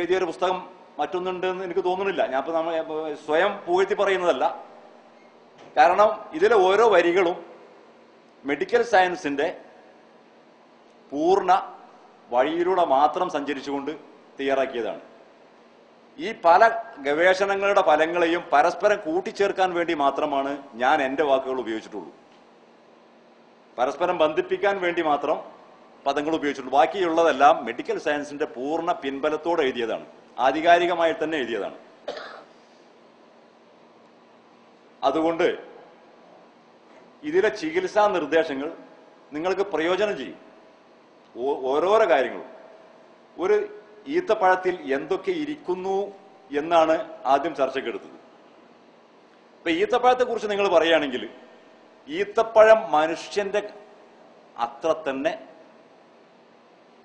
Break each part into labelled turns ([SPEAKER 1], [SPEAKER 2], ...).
[SPEAKER 1] എഴുതിയൊരു പുസ്തകം മറ്റൊന്നുണ്ടെന്ന് എനിക്ക് തോന്നുന്നില്ല. ഞാനിപ്പോൾ നമ്മൾ സ്വയം പുകഴ്ത്തി പറയുന്നതല്ല. കാരണം ഇതിലെ ഓരോ വരികളും മെഡിക്കൽ സയൻസിന്റെ പൂർണ്ണ വഴിയിലൂടെ മാത്രം സഞ്ചരിച്ചുകൊണ്ട് തയ്യാറാക്കിയതാണ്. ഈ പല ഗവേഷണങ്ങളുടെ ഫലങ്ങളെയും പരസ്പരം കൂട്ടിച്ചേർക്കാൻ വേണ്ടി മാത്രമാണ് ഞാൻ എൻ്റെ വാക്കുകൾ ഉപയോഗിച്ചിട്ടുള്ളൂ. പരസ്പരം ബന്ധിപ്പിക്കാൻ വേണ്ടി മാത്രം പദങ്ങൾ ഉപയോഗിച്ചിട്ടുള്ളൂ. ബാക്കിയുള്ളതെല്ലാം മെഡിക്കൽ സയൻസിന്റെ പൂർണ്ണ പിൻബലത്തോടെ എഴുതിയതാണ്, ആധികാരികമായി തന്നെ എഴുതിയതാണ്. അതുകൊണ്ട് ഇതിലെ ചികിത്സാ നിർദ്ദേശങ്ങൾ നിങ്ങൾക്ക് പ്രയോജനം ചെയ്യും. ഓരോരോ കാര്യങ്ങളും. ഒരു ഈത്തപ്പഴത്തിൽ എന്തൊക്കെ ഇരിക്കുന്നു എന്നാണ് ആദ്യം ചർച്ചയ്ക്കെടുത്തത്. ഇപ്പൊ ഈത്തപ്പഴത്തെ കുറിച്ച് നിങ്ങൾ പറയുകയാണെങ്കിൽ, ഈത്തപ്പഴം മനുഷ്യന്റെ അത്ര തന്നെ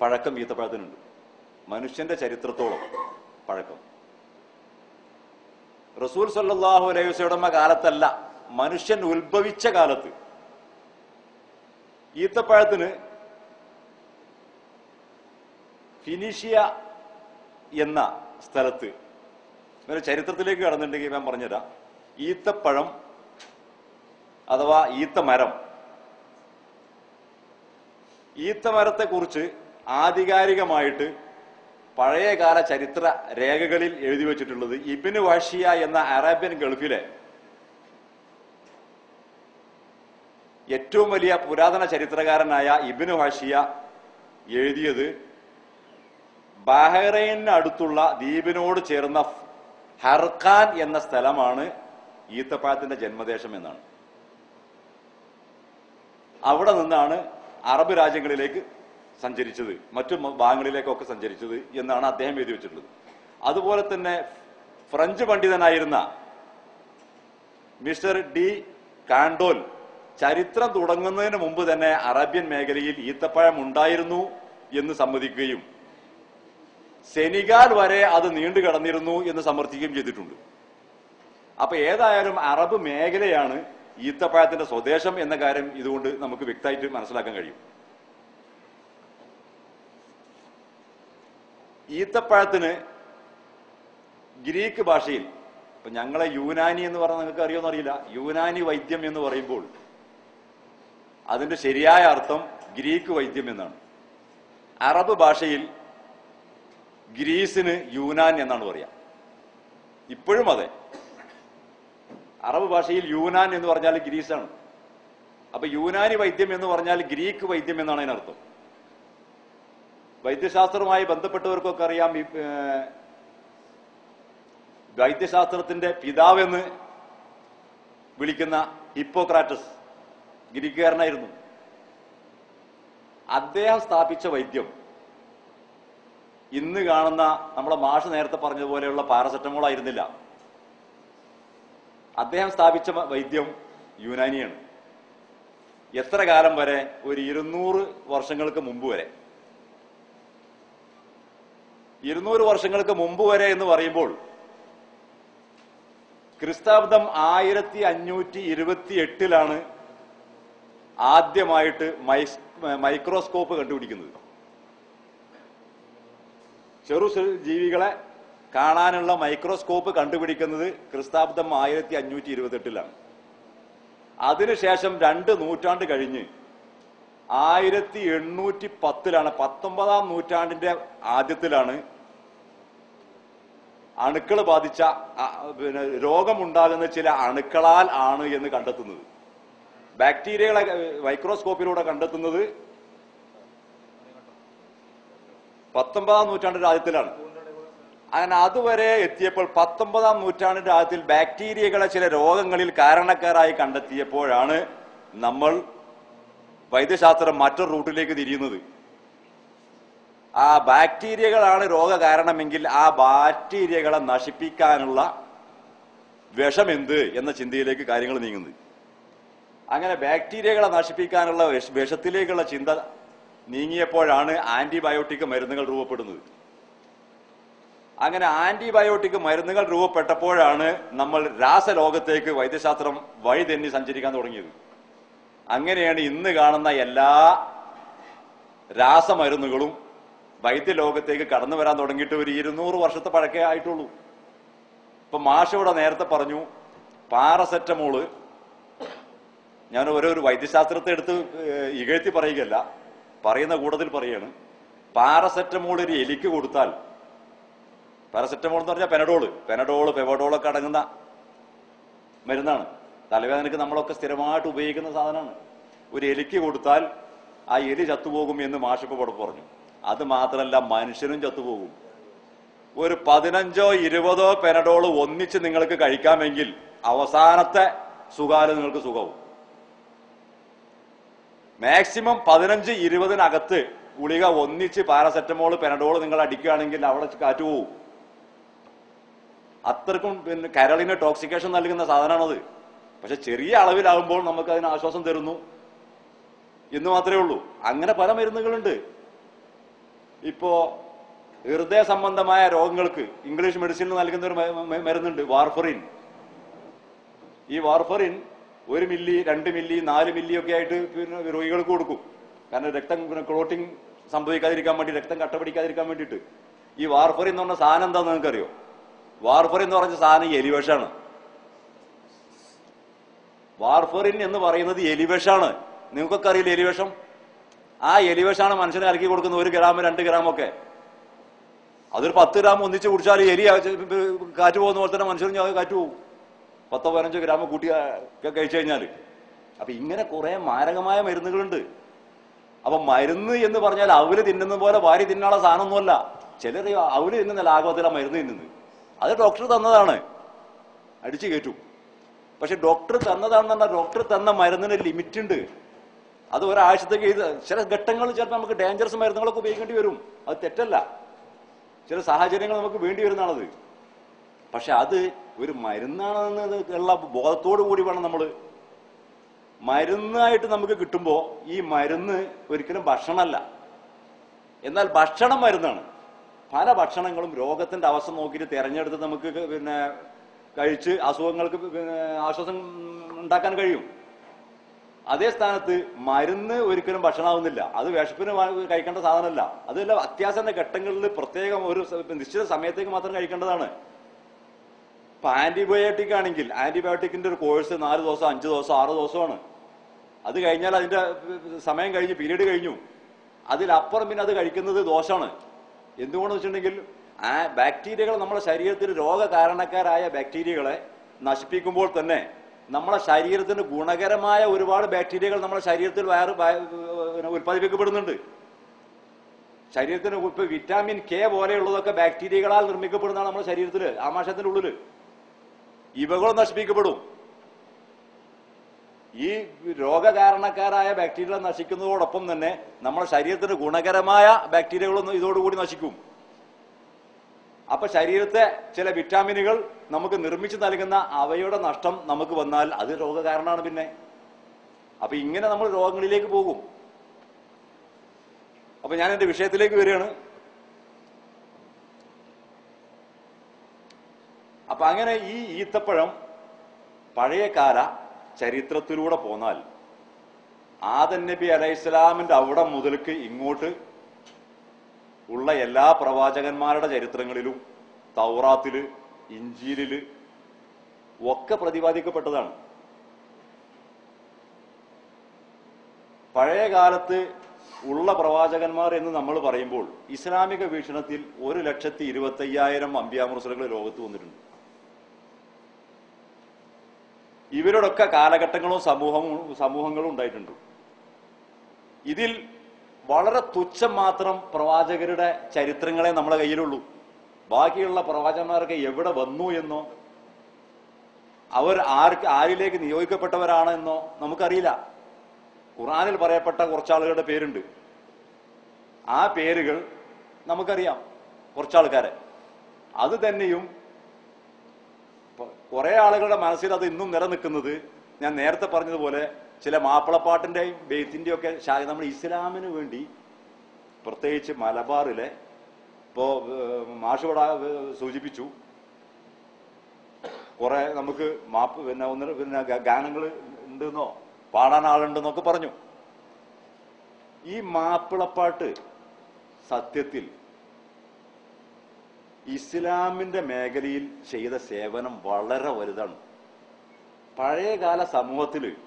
[SPEAKER 1] പഴക്കം ഈത്തപ്പഴത്തിനുണ്ട്. മനുഷ്യന്റെ ചരിത്രത്തോളം പഴക്കം. റസൂൽ സല്ലല്ലാഹു അലൈഹി വസല്ലം കാലത്തല്ല, മനുഷ്യൻ ഉത്ഭവിച്ച കാലത്ത് ഈത്തപ്പഴത്തിന് ഫിനീഷ്യ എന്ന സ്ഥലത്ത്, ഒരു ചരിത്രത്തിലേക്ക് കടന്നിട്ടുണ്ടെങ്കിൽ ഞാൻ പറഞ്ഞുതരാം. ഈത്തപ്പഴം അഥവാ ഈത്തമരം, ഈത്തമരത്തെ കുറിച്ച് ആധികാരികമായിട്ട് പഴയകാല ചരിത്ര രേഖകളിൽ എഴുതി വച്ചിട്ടുള്ളത് ഇബ്നു വഷിയ എന്ന അറേബ്യൻ ഗൾഫിലെ ഏറ്റവും വലിയ പുരാതന ചരിത്രകാരനായ ഇബ്നു വഷിയ എഴുതിയത് ബഹ്റൈനിന് അടുത്തുള്ള ദ്വീപിനോട് ചേർന്ന ഹർഖാൻ എന്ന സ്ഥലമാണ് ഈത്തപ്പഴത്തിന്റെ ജന്മദേശം എന്നാണ്. അവിടെ നിന്നാണ് അറബ് രാജ്യങ്ങളിലേക്ക് സഞ്ചരിച്ചത്, മറ്റു ഭാഗങ്ങളിലേക്കൊക്കെ സഞ്ചരിച്ചത് എന്നാണ് അദ്ദേഹം എഴുതി വെച്ചിട്ടുള്ളത്. അതുപോലെ തന്നെ ഫ്രഞ്ച് പണ്ഡിതനായിരുന്ന മിസ്റ്റർ ഡി കാണ്ടോൽ ചരിത്രം തുടങ്ങുന്നതിന് മുമ്പ് തന്നെ അറേബ്യൻ മേഖലയിൽ ഈത്തപ്പഴം ഉണ്ടായിരുന്നു എന്ന് സമ്മതിക്കുകയും സെനിഗാൽ വരെ അത് നീണ്ടു കടന്നിരുന്നു എന്ന് സമർത്ഥിക്കുകയും ചെയ്തിട്ടുണ്ട്. അപ്പൊ ഏതായാലും അറബ് മേഖലയാണ് ഈത്തപ്പഴത്തിന്റെ സ്വദേശം എന്ന കാര്യം ഇതുകൊണ്ട് നമുക്ക് വ്യക്തമായിട്ട് മനസ്സിലാക്കാൻ കഴിയും. ഈത്തപ്പഴത്തിന് ഗ്രീക്ക് ഭാഷയിൽ, ഇപ്പൊ ഞങ്ങളെ യൂനാനി എന്ന് പറഞ്ഞാൽ നിങ്ങൾക്ക് അറിയുമെന്ന് അറിയില്ല, യൂനാനി വൈദ്യം എന്ന് പറയുമ്പോൾ അതിന്റെ ശരിയായ അർത്ഥം ഗ്രീക്ക് വൈദ്യം എന്നാണ്. അറബ് ഭാഷയിൽ ഗ്രീസിന് യൂനാൻ എന്നാണ് പറയാ. ഇപ്പോഴും അതെ, അറബ് ഭാഷയിൽ യൂനാൻ എന്ന് പറഞ്ഞാൽ ഗ്രീസാണ്. അപ്പൊ യൂനാനി വൈദ്യം എന്ന് പറഞ്ഞാൽ ഗ്രീക്ക് വൈദ്യം എന്നാണ് അതിനർത്ഥം. വൈദ്യശാസ്ത്രവുമായി ബന്ധപ്പെട്ടവർക്കൊക്കെ അറിയാം, വൈദ്യശാസ്ത്രത്തിന്റെ പിതാവെന്ന് വിളിക്കുന്ന ഹിപ്പോക്രാറ്റസ് ഗ്രീക്കുകാരനായിരുന്നു. അദ്ദേഹം സ്ഥാപിച്ച വൈദ്യം ഇന്ന് കാണുന്ന നമ്മളെ മാഷ് നേരത്തെ പറഞ്ഞതുപോലെയുള്ള പാരസെറ്റമോൾ ആയിരുന്നില്ല. അദ്ദേഹം സ്ഥാപിച്ച വൈദ്യം യൂനാനിയാണ്. എത്ര കാലം വരെ? ഒരു 200 വർഷങ്ങൾക്ക് മുമ്പ് വരെ. 200 വർഷങ്ങൾക്ക് മുമ്പ് വരെ എന്ന് പറയുമ്പോൾ ക്രിസ്താബ്ദം 1528 ആദ്യമായിട്ട് മൈക്രോസ്കോപ്പ് കണ്ടുപിടിക്കുന്നത്. ചെറു ജീവികളെ കാണാനുള്ള മൈക്രോസ്കോപ്പ് കണ്ടുപിടിക്കുന്നത് ക്രിസ്താബ്ദം 1528 അതിനുശേഷം 2 നൂറ്റാണ്ട് കഴിഞ്ഞ് 1810 19-ാം നൂറ്റാണ്ടിന്റെ ആദ്യത്തിലാണ് അണുക്കൾ ബാധിച്ച രോഗമുണ്ടാകുന്ന ചില അണുക്കളാൽ ആണ് എന്ന് കണ്ടെത്തുന്നത്. ബാക്ടീരിയകളെ മൈക്രോസ്കോപ്പിലൂടെ കണ്ടെത്തുന്നത് 19-ാം നൂറ്റാണ്ടിന്റെ ആദ്യത്തിലാണ്. അങ്ങനെ അതുവരെ എത്തിയപ്പോൾ 19-ാം നൂറ്റാണ്ടിന്റെ ആദ്യത്തിൽ ബാക്ടീരിയകളെ ചില രോഗങ്ങളിൽ കാരണക്കാരായി കണ്ടെത്തിയപ്പോഴാണ് നമ്മൾ വൈദ്യശാസ്ത്രം മറ്റൊരു റൂട്ടിലേക്ക് തിരിയുന്നത്. ആ ബാക്ടീരിയകളാണ് രോഗകാരണമെങ്കിൽ ആ ബാക്ടീരിയകളെ നശിപ്പിക്കാനുള്ള വിഷമെന്ത് എന്ന ചിന്തയിലേക്ക് കാര്യങ്ങൾ നീങ്ങുന്നത്. അങ്ങനെ ബാക്ടീരിയകളെ നശിപ്പിക്കാനുള്ള വിഷത്തിലേക്കുള്ള ചിന്ത നീങ്ങിയപ്പോഴാണ് ആന്റിബയോട്ടിക് മരുന്നുകൾ രൂപപ്പെടുന്നത്. അങ്ങനെ ആന്റിബയോട്ടിക് മരുന്നുകൾ രൂപപ്പെട്ടപ്പോഴാണ് നമ്മൾ രാസലോകത്തേക്ക് വൈദ്യശാസ്ത്രം വഴി തെന്നി സഞ്ചരിക്കാൻ തുടങ്ങിയത്. അങ്ങനെയാണ് ഇന്ന് കാണുന്ന എല്ലാ രാസമരുന്നുകളും വൈദ്യലോകത്തേക്ക് കടന്നു വരാൻ തുടങ്ങിയിട്ട് ഒരു 200 വർഷത്തെ പഴക്കേ ആയിട്ടുള്ളൂ. ഇപ്പൊ മാഷ് ഇവിടെ നേരത്തെ പറഞ്ഞു പാരസെറ്റമോള്, ഞാൻ ഒരു വൈദ്യശാസ്ത്രത്തെ എടുത്ത് ഇകഴ്ത്തി പറയുകയല്ല, പറയുന്ന കൂട്ടത്തിൽ പറയാണ്, പാരസെറ്റമോൾ ഒരു എലിക്ക് കൊടുത്താൽ, പാരസെറ്റമോൾ എന്ന് പറഞ്ഞാൽ പെനഡോള് പെവഡോളൊക്കെ അടങ്ങുന്ന മരുന്നാണ്. തലവേദനക്ക് നമ്മളൊക്കെ സ്ഥിരമായിട്ട് ഉപയോഗിക്കുന്ന സാധനമാണ്. ഒരു എലിക്ക് കൊടുത്താൽ ആ എലി ചത്തുപോകും എന്ന് മാഷിപ്പ് ഇവിടെ പറഞ്ഞു. അത് മാത്രമല്ല, മനുഷ്യനും ചത്തുപോകും. ഒരു 15ഓ 20ഓ പെനഡോള് ഒന്നിച്ച് നിങ്ങൾക്ക് കഴിക്കാമെങ്കിൽ അവസാനത്തെ സുഖാല് നിങ്ങൾക്ക് സുഖവും. മാക്സിമം 15-20 ഗുളിക ഒന്നിച്ച് പാരസെറ്റമോള് പെനഡോള് നിങ്ങൾ അടിക്കുകയാണെങ്കിൽ അവിടെ കാറ്റുപോകും. അത്രക്കും പിന്നെ കരളിന് ടോക്സിക്കേഷൻ നൽകുന്ന സാധനമാണത്. പക്ഷെ ചെറിയ അളവിലാകുമ്പോൾ നമുക്ക് അതിന് ആശ്വാസം തരുന്നു എന്ന് മാത്രമേ ഉള്ളൂ. അങ്ങനെ പല മരുന്നുകളുണ്ട്. ഇപ്പോ ഹൃദയ സംബന്ധമായ രോഗങ്ങൾക്ക് ഇംഗ്ലീഷ് മെഡിസിനിൽ നൽകുന്ന ഒരു മരുന്നുണ്ട്, വാർഫറിൻ. ഈ വാർഫറിൻ 1 മില്ലി 2 മില്ലി 4 മില്ലി ഒക്കെ ആയിട്ട് പിന്നെ രോഗികൾക്ക് കൊടുക്കും. കാരണം രക്തം ക്ലോട്ടിങ് സംഭവിക്കാതിരിക്കാൻ വേണ്ടി, രക്തം കട്ട പിടിക്കാതിരിക്കാൻ വേണ്ടിയിട്ട്. ഈ വാർഫറിൻ എന്ന് പറഞ്ഞ സാധനം എന്താണെന്ന് നിങ്ങൾക്കറിയോ? വാർഫറിൻ എന്ന് പറഞ്ഞ സാധനം എലിവിഷാണ്. വാർഫറിൻ എന്ന് പറയുന്നത് എലിവിഷാണ്. നിങ്ങൾക്കൊക്കെ അറിയില്ല എലിവിഷം? ആ എലിവിഷാണ് മനുഷ്യനെ ഇറക്കി കൊടുക്കുന്നത്. 1 ഗ്രാം 2 ഗ്രാമൊക്കെ. അതൊരു 10 ഗ്രാം ഒന്നിച്ച് കുടിച്ചാൽ എലി കാറ്റ് പോകുന്ന പോലെ തന്നെ മനുഷ്യനും കാറ്റ് പോകും. 10-15 ഗ്രാം കൂട്ടി കഴിച്ചു കഴിഞ്ഞാൽ. അപ്പൊ ഇങ്ങനെ കുറെ മാരകമായ മരുന്നുകളുണ്ട്. അപ്പൊ മരുന്ന് എന്ന് പറഞ്ഞാൽ അവല് തിന്നുന്ന പോലെ വാരി തിന്നാനുള്ള സാധനമൊന്നുമല്ല. ചിലർ അവല് തിന്നുന്ന ലാഘവത്തിലാണ് മരുന്ന് തിന്നുന്നത്. അത് ഡോക്ടർ തന്നതാണ്, അടിച്ചു കയറ്റും. പക്ഷെ ഡോക്ടർ തന്നതാണെന്ന് പറഞ്ഞാൽ ഡോക്ടർ തന്ന മരുന്നിന് ലിമിറ്റ് ഉണ്ട്. അത് ഒരാഴ്ചത്തേക്ക് ചില ഘട്ടങ്ങളിൽ ചിലപ്പോൾ നമുക്ക് ഡേഞ്ചറസ് മരുന്നുകളൊക്കെ ഉപയോഗിക്കേണ്ടി വരും. അത് തെറ്റല്ല, ചില സാഹചര്യങ്ങൾ നമുക്ക് വേണ്ടി വരുന്നതാണത്. പക്ഷെ അത് ഒരു മരുന്നാണെന്ന് ഉള്ള ബോധത്തോടു കൂടി വേണം നമ്മൾ. മരുന്നായിട്ട് നമുക്ക് കിട്ടുമ്പോ ഈ മരുന്ന് ഒരിക്കലും ഭക്ഷണമല്ല. എന്നാൽ ഭക്ഷണം മരുന്നാണ്. പല ഭക്ഷണങ്ങളും രോഗത്തിന്റെ അവസ്ഥ നോക്കിയിട്ട് തിരഞ്ഞെടുത്ത് നമുക്ക് പിന്നെ കഴിച്ച് അസുഖങ്ങൾക്ക് ആശ്വാസം ഉണ്ടാക്കാൻ കഴിയും. അതേ സ്ഥാനത്ത് മരുന്ന് ഒരിക്കലും ഭക്ഷണമാവുന്നില്ല. അത് വിശപ്പിന് കഴിക്കേണ്ട സാധനമല്ല. അതല്ല, അത്യാസന്ന ഘട്ടങ്ങളിൽ പ്രത്യേകം ഒരു നിശ്ചിത സമയത്തേക്ക് മാത്രം കഴിക്കേണ്ടതാണ്. ഇപ്പൊ ആന്റിബയോട്ടിക് ആണെങ്കിൽ ആന്റിബയോട്ടിക്കിന്റെ ഒരു കോഴ്സ് 4 ദിവസം 5 ദിവസം 6 ദിവസമാണ്. അത് കഴിഞ്ഞാൽ അതിന്റെ സമയം കഴിഞ്ഞ്, പീരീഡ് കഴിഞ്ഞു. അതിലപ്പുറം പിന്നെ അത് കഴിക്കുന്നത് ദോഷമാണ്. എന്തുകൊണ്ടെന്ന് വെച്ചിട്ടുണ്ടെങ്കിൽ ആ ബാക്ടീരിയകൾ നമ്മുടെ ശരീരത്തിൽ രോഗകാരണക്കാരായ ബാക്ടീരിയകളെ നശിപ്പിക്കുമ്പോൾ തന്നെ നമ്മുടെ ശരീരത്തിന് ഗുണകരമായ ഒരുപാട് ബാക്ടീരിയകൾ നമ്മുടെ ശരീരത്തിൽ ഉത്പാദിപ്പിക്കപ്പെടുന്നുണ്ട്. ശരീരത്തിന് ഇപ്പൊ വിറ്റാമിൻ കെ പോലെയുള്ളതൊക്കെ ബാക്ടീരിയകളാൽ നിർമ്മിക്കപ്പെടുന്നതാണ് നമ്മുടെ ശരീരത്തിൽ, ആമാശയത്തിന്റെ ഉള്ളില്. ഇവകളും നശിപ്പിക്കപ്പെടും. ഈ രോഗകാരണക്കാരായ ബാക്ടീരിയകൾ നശിക്കുന്നതോടൊപ്പം തന്നെ നമ്മുടെ ശരീരത്തിന് ഗുണകരമായ ബാക്ടീരിയകളൊന്നും ഇതോടുകൂടി നശിക്കും. അപ്പൊ ശരീരത്തെ ചില വിറ്റാമിനുകൾ നമുക്ക് നിർമ്മിച്ചു നൽകുന്ന അവയുടെ നഷ്ടം നമുക്ക് വന്നാൽ അത് രോഗകാരണമാണ്. പിന്നെ അപ്പൊ ഇങ്ങനെ നമ്മൾ രോഗങ്ങളിലേക്ക് പോകും. അപ്പൊ ഞാൻ എന്റെ വിഷയത്തിലേക്ക് വരികയാണ്. അപ്പൊ അങ്ങനെ ഈ ഈത്തപ്പഴം പഴയകാല ചരിത്രത്തിലൂടെ പോന്നാൽ ആദം നബി അലൈഹിസ്സലാമിന്റെ അവിടെ മുതൽക്ക് ഇങ്ങോട്ട് ഉള്ള എല്ലാ പ്രവാചകന്മാരുടെ ചരിത്രങ്ങളിലും തൗറാത്തില് ഇഞ്ചീലില് ഒക്കെ പ്രതിപാദിക്കപ്പെട്ടതാണ്. പഴയ കാലത്ത് ഉള്ള പ്രവാചകന്മാർ എന്ന് നമ്മൾ പറയുമ്പോൾ ഇസ്ലാമിക വീക്ഷണത്തിൽ 1,25,000 അമ്പിയാ മുർസലുകൾ ലോകത്ത് വന്നിട്ടുണ്ട്. ഇവരുടെയൊക്കെ കാലഘട്ടങ്ങളും സമൂഹങ്ങളും ഉണ്ടായിട്ടുണ്ട്. ഇതിൽ വളരെ തുച്ഛം മാത്രം പ്രവാചകരുടെ ചരിത്രങ്ങളെ നമ്മുടെ കയ്യിലുള്ളൂ. ബാക്കിയുള്ള പ്രവാചകന്മാരൊക്കെ എവിടെ വന്നു എന്നോ അവർ ആരിലേക്ക് നിയോഗിക്കപ്പെട്ടവരാണ് എന്നോ നമുക്കറിയില്ല. ഖുർആനിൽ പറയപ്പെട്ട കുറച്ചാളുകളുടെ പേരുണ്ട്. ആ പേരുകൾ നമുക്കറിയാം, കുറച്ചാൾക്കാരെ. അത് തന്നെയും കുറെ ആളുകളുടെ മനസ്സിൽ അത് ഇന്നും നിലനിൽക്കുന്നത് ഞാൻ നേരത്തെ പറഞ്ഞതുപോലെ ചില മാപ്പിളപ്പാട്ടിന്റെയും ബെയ്ത്തിന്റെയും ഒക്കെ നമ്മൾ ഇസ്ലാമിന് വേണ്ടി പ്രത്യേകിച്ച് മലബാറിലെ ഇപ്പോ മാഷോട സൂചിപ്പിച്ചു കുറെ നമുക്ക് പിന്നെ ഗാനങ്ങൾ ഉണ്ടെന്നോ പാടാൻ ആളുണ്ടെന്നൊക്കെ പറഞ്ഞു. ഈ മാപ്പിളപ്പാട്ട് സത്യത്തിൽ ഇസ്ലാമിന്റെ മേഖലയിൽ ചെയ്ത സേവനം വളരെ വലുതാണ്. പഴയകാല സമൂഹത്തിൽ